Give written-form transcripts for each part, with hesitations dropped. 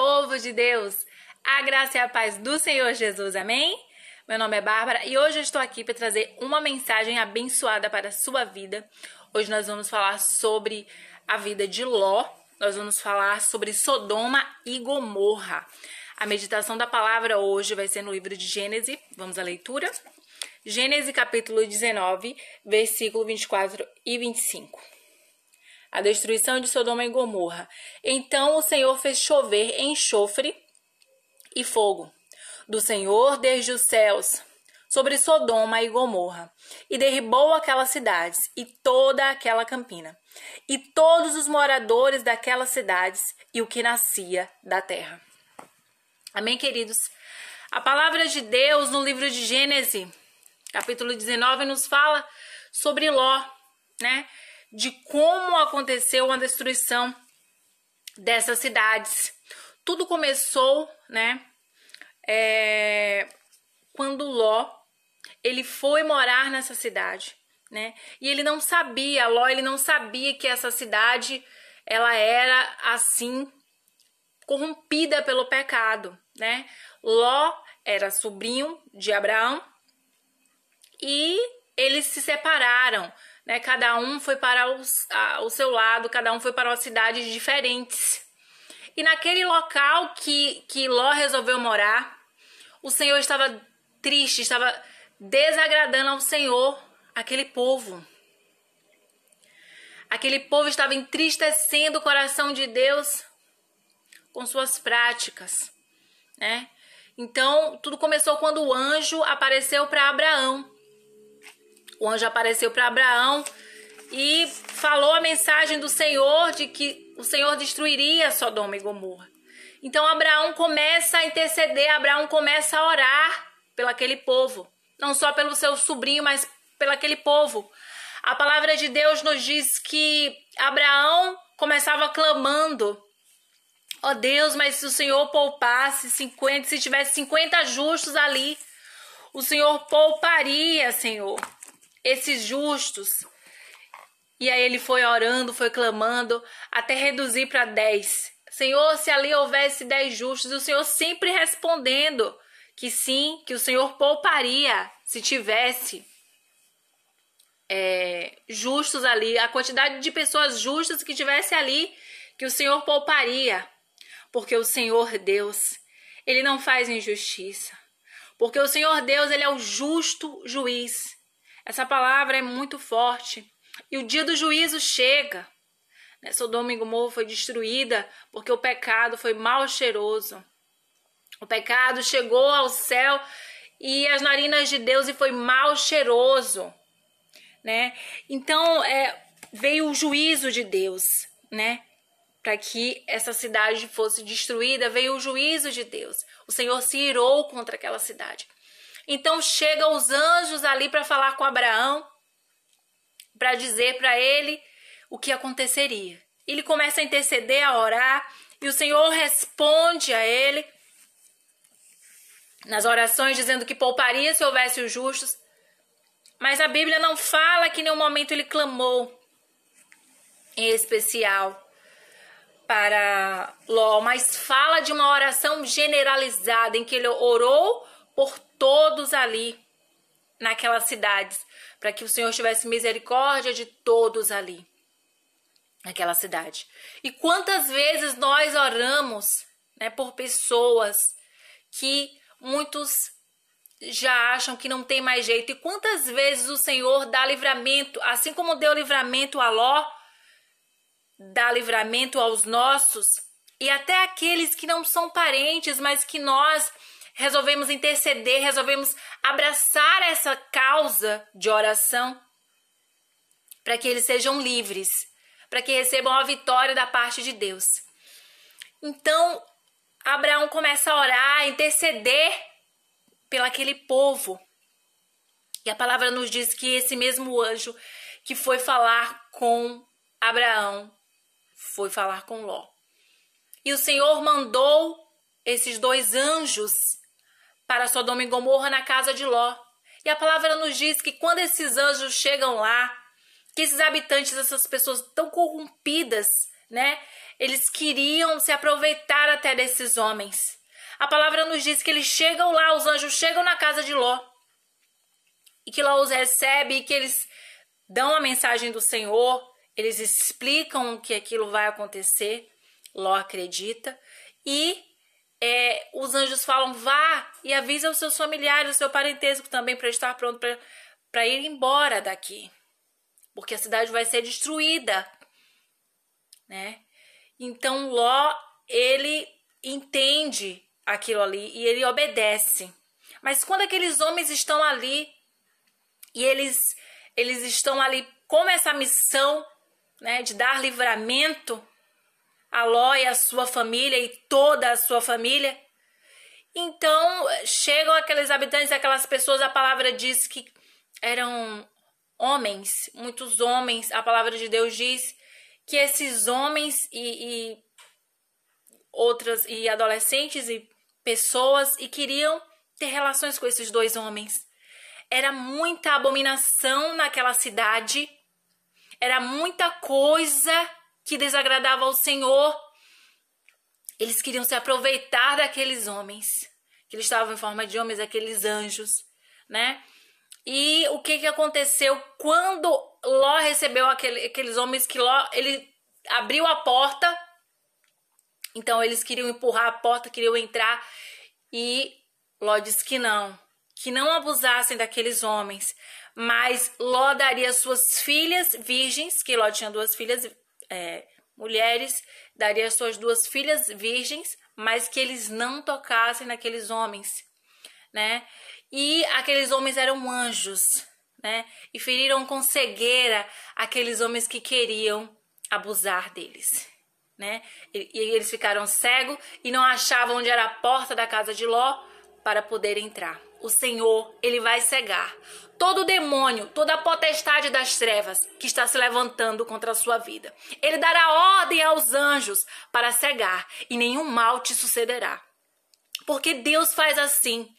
Povo de Deus, a graça e a paz do Senhor Jesus, amém? Meu nome é Bárbara e hoje eu estou aqui para trazer uma mensagem abençoada para a sua vida. Hoje nós vamos falar sobre a vida de Ló, nós vamos falar sobre Sodoma e Gomorra. A meditação da palavra hoje vai ser no livro de Gênesis, vamos à leitura. Gênesis capítulo 19, versículo 24 e 25. A destruição de Sodoma e Gomorra. Então o Senhor fez chover enxofre e fogo do Senhor desde os céus sobre Sodoma e Gomorra, e derribou aquelas cidades e toda aquela campina, e todos os moradores daquelas cidades e o que nascia da terra. Amém, queridos? A palavra de Deus no livro de Gênesis, capítulo 19, nos fala sobre Ló, né? De como aconteceu a destruição dessas cidades. Tudo começou, né? Quando Ló, ele foi morar nessa cidade, né? E ele não sabia, Ló, ele não sabia que essa cidade, ela era assim, corrompida pelo pecado, né? Ló era sobrinho de Abraão e eles se separaram, né? Cada um foi para o seu lado, cada um foi para cidades diferentes. E naquele local que Ló resolveu morar, o Senhor estava triste, estava desagradando ao Senhor aquele povo. Aquele povo estava entristecendo o coração de Deus com suas práticas, né? Então, tudo começou quando o anjo apareceu para Abraão. O anjo apareceu para Abraão e falou a mensagem do Senhor de que o Senhor destruiria Sodoma e Gomorra. Então Abraão começa a interceder, Abraão começa a orar pelaquele povo. Não só pelo seu sobrinho, mas pelaquele povo. A palavra de Deus nos diz que Abraão começava clamando: ó Deus, mas se o Senhor poupasse 50, se tivesse 50 justos ali, o Senhor pouparia, Senhor, esses justos. E aí ele foi orando, foi clamando, até reduzir para 10. Senhor, se ali houvesse 10 justos, o Senhor sempre respondendo que sim, que o Senhor pouparia se tivesse justos ali. A quantidade de pessoas justas que tivesse ali, que o Senhor pouparia. Porque o Senhor Deus, Ele não faz injustiça. Porque o Senhor Deus, Ele é o justo juiz. Essa palavra é muito forte. E o dia do juízo chega. Sodoma e Gomorra foi destruída porque o pecado foi mal cheiroso. O pecado chegou ao céu e as narinas de Deus e foi mal cheiroso, né? Então veio o juízo de Deus, né? Para que essa cidade fosse destruída, veio o juízo de Deus. O Senhor se irou contra aquela cidade. Então chegam os anjos ali para falar com Abraão, para dizer para ele o que aconteceria. Ele começa a interceder, a orar, e o Senhor responde a ele nas orações, dizendo que pouparia se houvesse os justos. Mas a Bíblia não fala que em nenhum momento ele clamou em especial para Ló, mas fala de uma oração generalizada em que ele orou por todos ali naquelas cidades, para que o Senhor tivesse misericórdia de todos ali naquela cidade. E quantas vezes nós oramos, né, por pessoas que muitos já acham que não tem mais jeito, e quantas vezes o Senhor dá livramento, assim como deu livramento a Ló, dá livramento aos nossos, e até aqueles que não são parentes, mas que nós resolvemos interceder, resolvemos abraçar essa causa de oração para que eles sejam livres, para que recebam a vitória da parte de Deus. Então, Abraão começa a orar, a interceder pelaquele povo. E a palavra nos diz que esse mesmo anjo que foi falar com Abraão, foi falar com Ló. E o Senhor mandou esses 2 anjos para Sodoma e Gomorra na casa de Ló. E a palavra nos diz que quando esses anjos chegam lá, que esses habitantes, essas pessoas tão corrompidas, né? Eles queriam se aproveitar até desses homens. A palavra nos diz que eles chegam lá, os anjos chegam na casa de Ló. E que Ló os recebe e que eles dão a mensagem do Senhor. Eles explicam que aquilo vai acontecer. Ló acredita. E os anjos falam, vá e avisa os seus familiares, o seu parentesco também, para estar pronto para ir embora daqui. Porque a cidade vai ser destruída, né? Então Ló, ele entende aquilo ali e ele obedece. Mas quando aqueles homens estão ali e eles estão ali com essa missão, né, de dar livramento a Ló e a sua família e toda a sua família, então chegam aqueles habitantes, aquelas pessoas, a palavra diz que eram homens, muitos homens. A palavra de Deus diz que esses homens e adolescentes e pessoas e queriam ter relações com esses dois homens. Era muita abominação naquela cidade, era muita coisa que desagradava ao Senhor. Eles queriam se aproveitar daqueles homens, que eles estavam em forma de homens, aqueles anjos, né? E o que aconteceu quando Ló recebeu aqueles homens, que Ló, ele abriu a porta, então eles queriam empurrar a porta, queriam entrar, e Ló disse que não abusassem daqueles homens, mas Ló daria suas filhas virgens, que Ló tinha duas filhas mulheres, daria suas duas filhas virgens, mas que eles não tocassem naqueles homens, né? E aqueles homens eram anjos, né? E feriram com cegueira aqueles homens que queriam abusar deles, né? E eles ficaram cegos e não achavam onde era a porta da casa de Ló para poder entrar. O Senhor, ele vai cegar todo demônio, toda a potestade das trevas que está se levantando contra a sua vida. Ele dará ordem aos anjos para cegar e nenhum mal te sucederá. Porque Deus faz assim.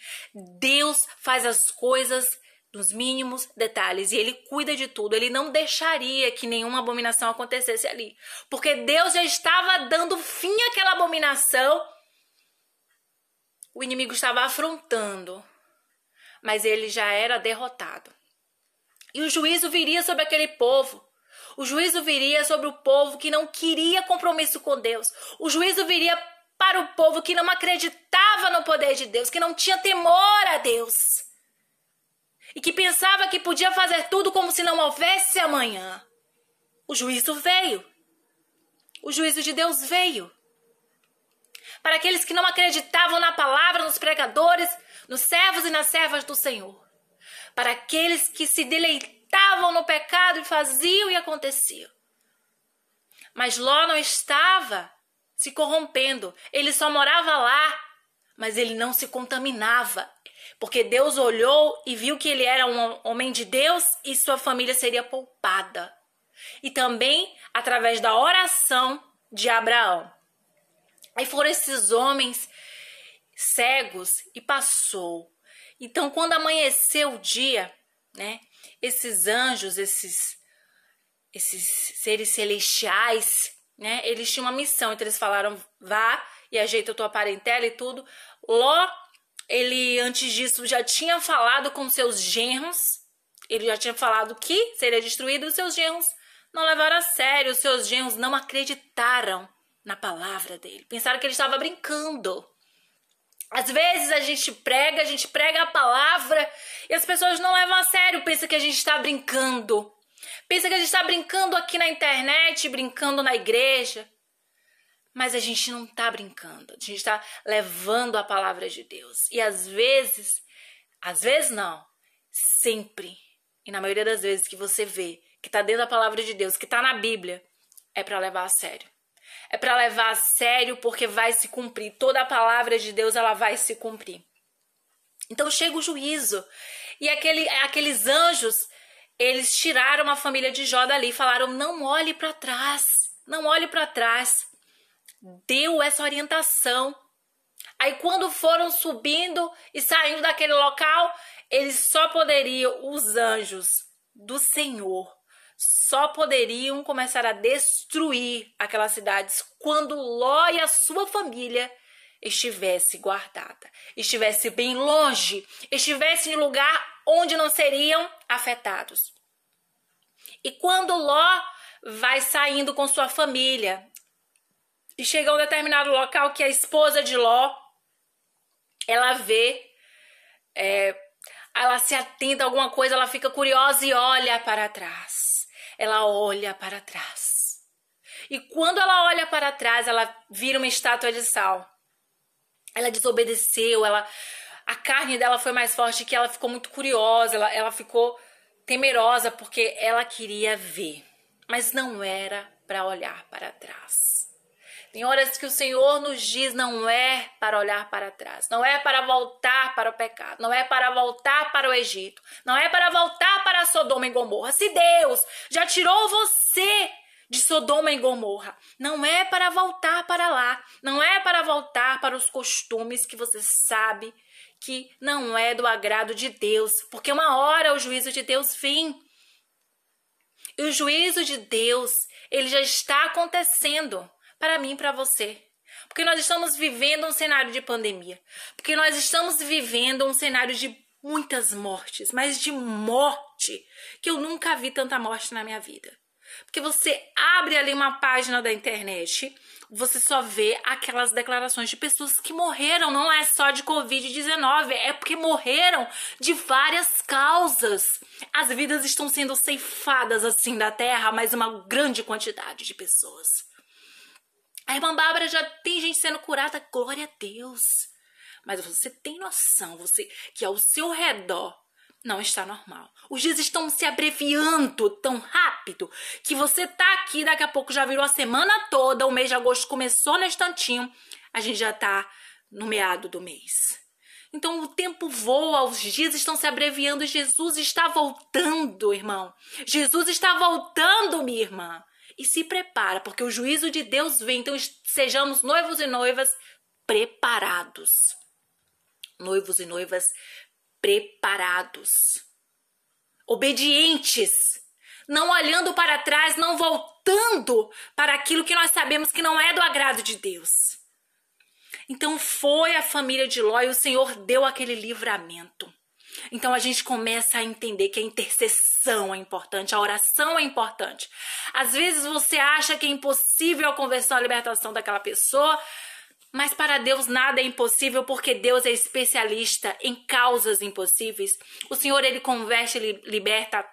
Deus faz as coisas nos mínimos detalhes e ele cuida de tudo. Ele não deixaria que nenhuma abominação acontecesse ali. Porque Deus já estava dando fim àquela abominação. O inimigo estava afrontando, mas ele já era derrotado. E o juízo viria sobre aquele povo. O juízo viria sobre o povo que não queria compromisso com Deus. O juízo viria para o povo que não acreditava no poder de Deus, que não tinha temor a Deus. E que pensava que podia fazer tudo como se não houvesse amanhã. O juízo veio. O juízo de Deus veio. Para aqueles que não acreditavam na palavra, nos pregadores, nos servos e nas servas do Senhor. Para aqueles que se deleitavam no pecado e faziam e aconteciam. Mas Ló não estava se corrompendo. Ele só morava lá, mas ele não se contaminava. Porque Deus olhou e viu que ele era um homem de Deus e sua família seria poupada. E também através da oração de Abraão. Aí foram esses homens cegos e passou. Então, quando amanheceu o dia, né, esses anjos, esses seres celestiais, né, eles tinham uma missão. Então, eles falaram, vá e ajeita a tua parentela e tudo. Ló, ele antes disso já tinha falado com seus genros. Ele já tinha falado que seria destruído. Os seus genros não levaram a sério. Os seus genros não acreditaram na palavra dele. Pensaram que ele estava brincando. Às vezes a gente prega a palavra e as pessoas não levam a sério. Pensam que a gente está brincando. Pensa que a gente está brincando aqui na internet, brincando na igreja. Mas a gente não está brincando. A gente está levando a palavra de Deus. E às vezes não, sempre. E na maioria das vezes que você vê que está dentro da palavra de Deus, que está na Bíblia, é para levar a sério. É para levar a sério porque vai se cumprir. Toda a palavra de Deus, ela vai se cumprir. Então chega o juízo. E aqueles anjos, eles tiraram a família de Jó dali e falaram, não olhe para trás. Não olhe para trás. Deu essa orientação. Aí quando foram subindo e saindo daquele local, eles só poderiam, os anjos do Senhor, só poderiam começar a destruir aquelas cidades quando Ló e a sua família estivesse guardada, estivesse bem longe, estivesse em lugar onde não seriam afetados. E quando Ló vai saindo com sua família e chega a um determinado local que a esposa de Ló, ela vê, ela se atenta a alguma coisa, ela fica curiosa e olha para trás. Ela olha para trás. E quando ela olha para trás, ela vira uma estátua de sal. Ela desobedeceu, a carne dela foi mais forte que ela ficou muito curiosa, ela ficou temerosa porque ela queria ver. Mas não era para olhar para trás. Tem horas que o Senhor nos diz, não é para olhar para trás, não é para voltar para o pecado, não é para voltar para o Egito, não é para voltar para Sodoma e Gomorra. Se Deus já tirou você de Sodoma e Gomorra, não é para voltar para lá, não é para voltar para os costumes que você sabe que não é do agrado de Deus, porque uma hora o juízo de Deus vem. E o juízo de Deus, ele já está acontecendo para mim e para você. Porque nós estamos vivendo um cenário de pandemia. Porque nós estamos vivendo um cenário de muitas mortes. Mas de morte que eu nunca vi tanta morte na minha vida. Porque você abre ali uma página da internet, você só vê aquelas declarações de pessoas que morreram. Não é só de Covid-19, é porque morreram de várias causas. As vidas estão sendo ceifadas assim da terra, mas uma grande quantidade de pessoas. A irmã Bárbara já tem gente sendo curada, glória a Deus. Mas você tem noção, que ao seu redor não está normal. Os dias estão se abreviando tão rápido que você tá aqui, daqui a pouco já virou a semana toda, o mês de agosto começou no instantinho, a gente já tá no meado do mês. Então o tempo voa, os dias estão se abreviando, Jesus está voltando, irmão. Jesus está voltando, minha irmã. E se prepara, porque o juízo de Deus vem. Então sejamos noivos e noivas preparados. Noivos e noivas preparados. Obedientes. Não olhando para trás, não voltando para aquilo que nós sabemos que não é do agrado de Deus. Então foi a família de Ló e o Senhor deu aquele livramento. Então a gente começa a entender que a intercessão é importante, a oração é importante. Às vezes você acha que é impossível a conversão, a libertação daquela pessoa, mas para Deus nada é impossível, porque Deus é especialista em causas impossíveis. O Senhor, ele converte, ele liberta,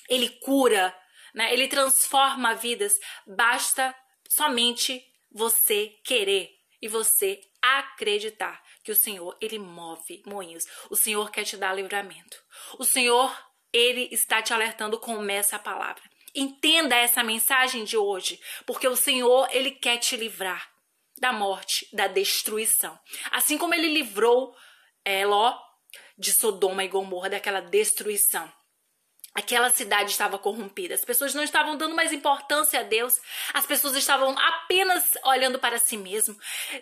ele cura, né? Ele transforma vidas. Basta somente você querer e você acreditar que o Senhor, ele move moinhos. O Senhor quer te dar livramento. O Senhor, ele está te alertando com essa palavra. Entenda essa mensagem de hoje, porque o Senhor, ele quer te livrar da morte, da destruição. Assim como ele livrou Ló de Sodoma e Gomorra, daquela destruição. Aquela cidade estava corrompida. As pessoas não estavam dando mais importância a Deus. As pessoas estavam apenas olhando para si mesmo,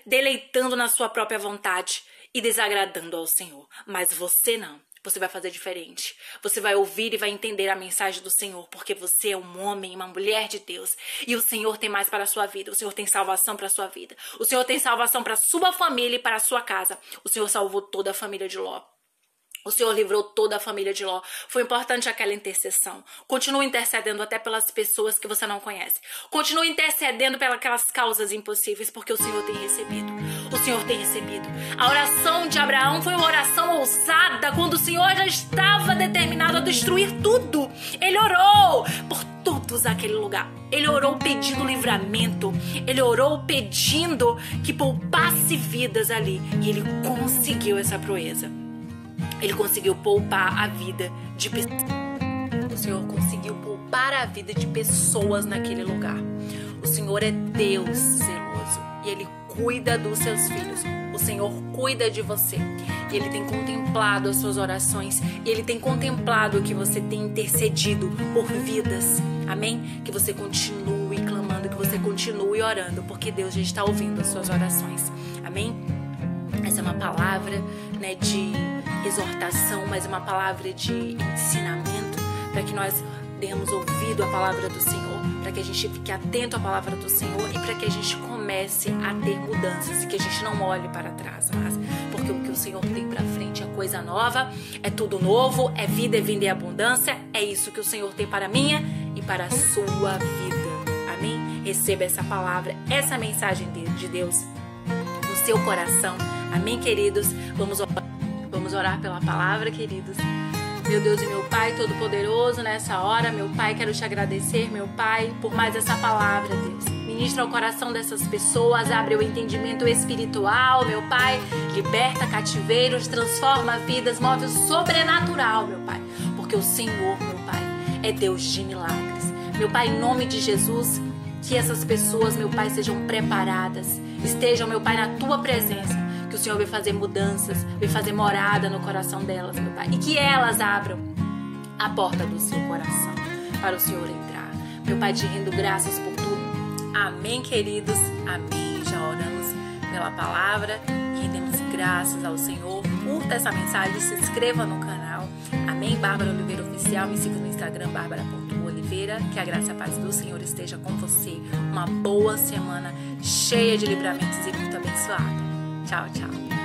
deleitando na sua própria vontade e desagradando ao Senhor. Mas você não. Você vai fazer diferente. Você vai ouvir e vai entender a mensagem do Senhor, porque você é um homem, uma mulher de Deus. E o Senhor tem mais para a sua vida. O Senhor tem salvação para a sua vida. O Senhor tem salvação para a sua família e para a sua casa. O Senhor salvou toda a família de Ló. O Senhor livrou toda a família de Ló. Foi importante aquela intercessão. Continue intercedendo até pelas pessoas que você não conhece. Continue intercedendo pelas aquelas causas impossíveis, porque o Senhor tem recebido. O Senhor tem recebido. A oração de Abraão foi uma oração ousada, quando o Senhor já estava determinado a destruir tudo. Ele orou por todos aquele lugar. Ele orou pedindo livramento. Ele orou pedindo que poupasse vidas ali. E ele conseguiu essa proeza. Ele conseguiu poupar a vida de pessoas. O Senhor conseguiu poupar a vida de pessoas naquele lugar. O Senhor é Deus zeloso e Ele cuida dos seus filhos. O Senhor cuida de você. E Ele tem contemplado as suas orações. E Ele tem contemplado que você tem intercedido por vidas. Amém? Que você continue clamando, que você continue orando, porque Deus já está ouvindo as suas orações. Amém? Essa é uma palavra, de exortação, mas é uma palavra de ensinamento para que nós demos ouvido à palavra do Senhor, para que a gente fique atento à palavra do Senhor e para que a gente comece a ter mudanças e que a gente não olhe para trás, mas porque o que o Senhor tem para frente é coisa nova, é tudo novo, é vida, é vinda e abundância, é isso que o Senhor tem para a minha e para a sua vida. Amém? Receba essa palavra, essa mensagem de Deus no seu coração. Amém, queridos? Vamos orar pela palavra, queridos. Meu Deus e meu Pai Todo-Poderoso, nessa hora, meu Pai, quero te agradecer, meu Pai, por mais essa palavra, Deus. Ministra o coração dessas pessoas, abre o entendimento espiritual, meu Pai, liberta cativeiros, transforma vidas, move o sobrenatural, meu Pai, porque o Senhor, meu Pai, é Deus de milagres. Meu Pai, em nome de Jesus, que essas pessoas, meu Pai, sejam preparadas, estejam, meu Pai, na Tua presença, que o Senhor vai fazer mudanças, vai fazer morada no coração delas, meu Pai. E que elas abram a porta do seu coração para o Senhor entrar. Meu Pai, te rendo graças por tudo. Amém, queridos. Amém. Já oramos pela palavra. Rendemos graças ao Senhor. Curta essa mensagem, se inscreva no canal. Amém. Bárbara Oliveira Oficial. Me siga no Instagram, barbara.oliveira. Que a graça e a paz do Senhor esteja com você. Uma boa semana cheia de livramentos e muito abençoada. Tchau, tchau.